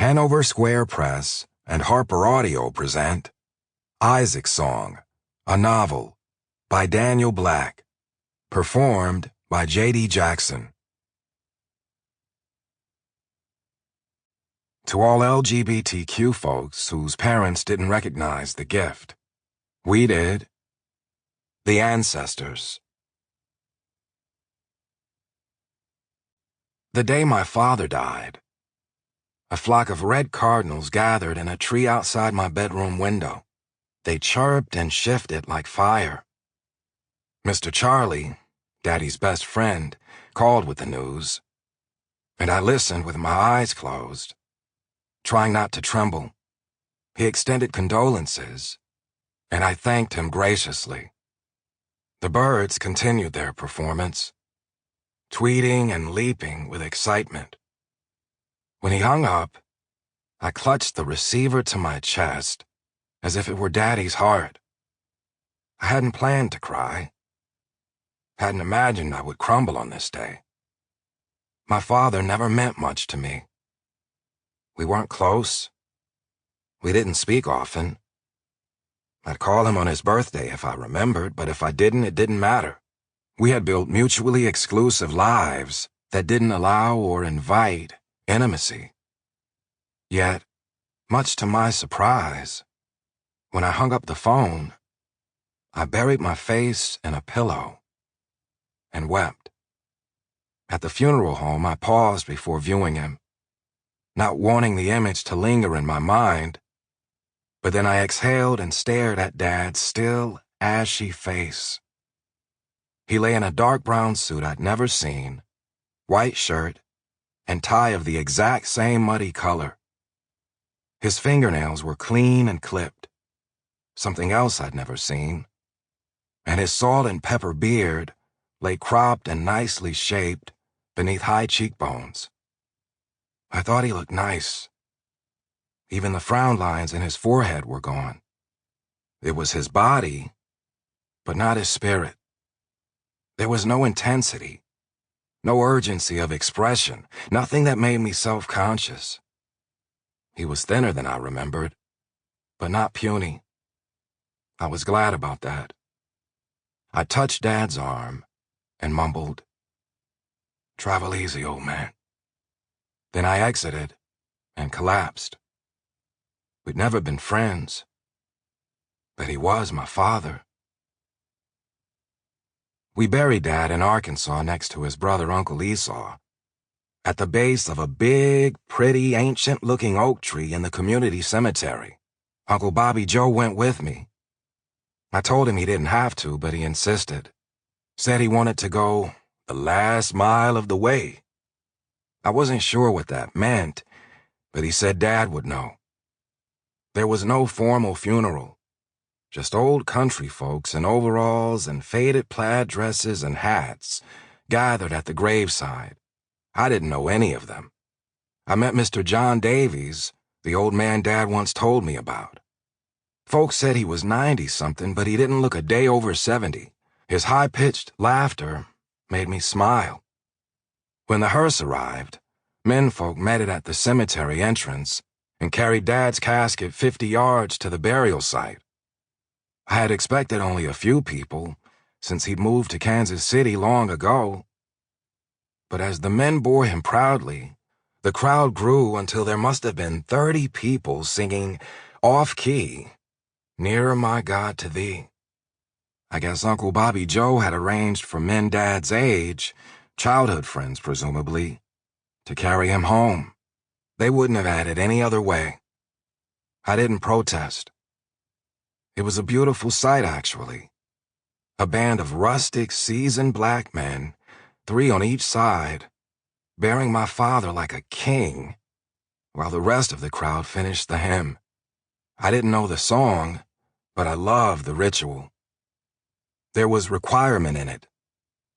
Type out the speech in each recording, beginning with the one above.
Hanover Square Press and HarlequinAudio present Isaac's Song, a novel by Daniel Black, performed by J.D. Jackson. To all LGBTQ folks whose parents didn't recognize the gift, we did. The ancestors. The day my father died, a flock of red cardinals gathered in a tree outside my bedroom window. They chirped and shifted like fire. Mr. Charlie, Daddy's best friend, called with the news, and I listened with my eyes closed, trying not to tremble. He extended condolences, and I thanked him graciously. The birds continued their performance, tweeting and leaping with excitement. When he hung up, I clutched the receiver to my chest as if it were Daddy's heart. I hadn't planned to cry. Hadn't imagined I would crumble on this day. My father never meant much to me. We weren't close. We didn't speak often. I'd call him on his birthday if I remembered, but if I didn't, it didn't matter. We had built mutually exclusive lives that didn't allow or invite intimacy. Yet, much to my surprise, when I hung up the phone, I buried my face in a pillow and wept. At the funeral home, I paused before viewing him, not wanting the image to linger in my mind, but then I exhaled and stared at Dad's still, ashy face. He lay in a dark brown suit I'd never seen, white shirt, and tie of the exact same muddy color. His fingernails were clean and clipped, something else I'd never seen, and his salt and pepper beard lay cropped and nicely shaped beneath high cheekbones. I thought he looked nice. Even the frown lines in his forehead were gone. It was his body, but not his spirit. There was no intensity, no urgency of expression, nothing that made me self-conscious. He was thinner than I remembered, but not puny. I was glad about that. I touched Dad's arm and mumbled, "Travel easy, old man." Then I exited and collapsed. We'd never been friends, but he was my father. We buried Dad in Arkansas next to his brother Uncle Esau, at the base of a big, pretty, ancient-looking oak tree in the community cemetery. Uncle Bobby Joe went with me. I told him he didn't have to, but he insisted. Said he wanted to go the last mile of the way. I wasn't sure what that meant, but he said Dad would know. There was no formal funeral. Just old country folks in overalls and faded plaid dresses and hats gathered at the graveside. I didn't know any of them. I met Mr. John Davies, the old man Dad once told me about. Folks said he was 90-something, but he didn't look a day over 70. His high-pitched laughter made me smile. When the hearse arrived, menfolk met it at the cemetery entrance and carried Dad's casket 50 yards to the burial site. I had expected only a few people, since he'd moved to Kansas City long ago. But as the men bore him proudly, the crowd grew until there must have been 30 people singing off-key, "Nearer, My God, to Thee." I guess Uncle Bobby Joe had arranged for men Dad's age, childhood friends presumably, to carry him home. They wouldn't have had it any other way. I didn't protest. It was a beautiful sight, actually. A band of rustic, seasoned black men, 3 on each side, bearing my father like a king, while the rest of the crowd finished the hymn. I didn't know the song, but I loved the ritual. There was requirement in it,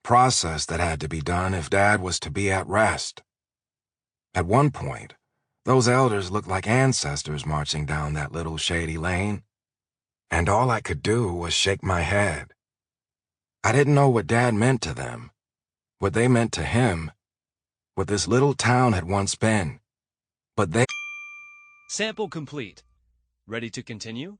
process that had to be done if Dad was to be at rest. At one point, those elders looked like ancestors marching down that little shady lane, and all I could do was shake my head. I didn't know what Dad meant to them, what they meant to him, what this little town had once been, but they Sample complete. Ready to continue?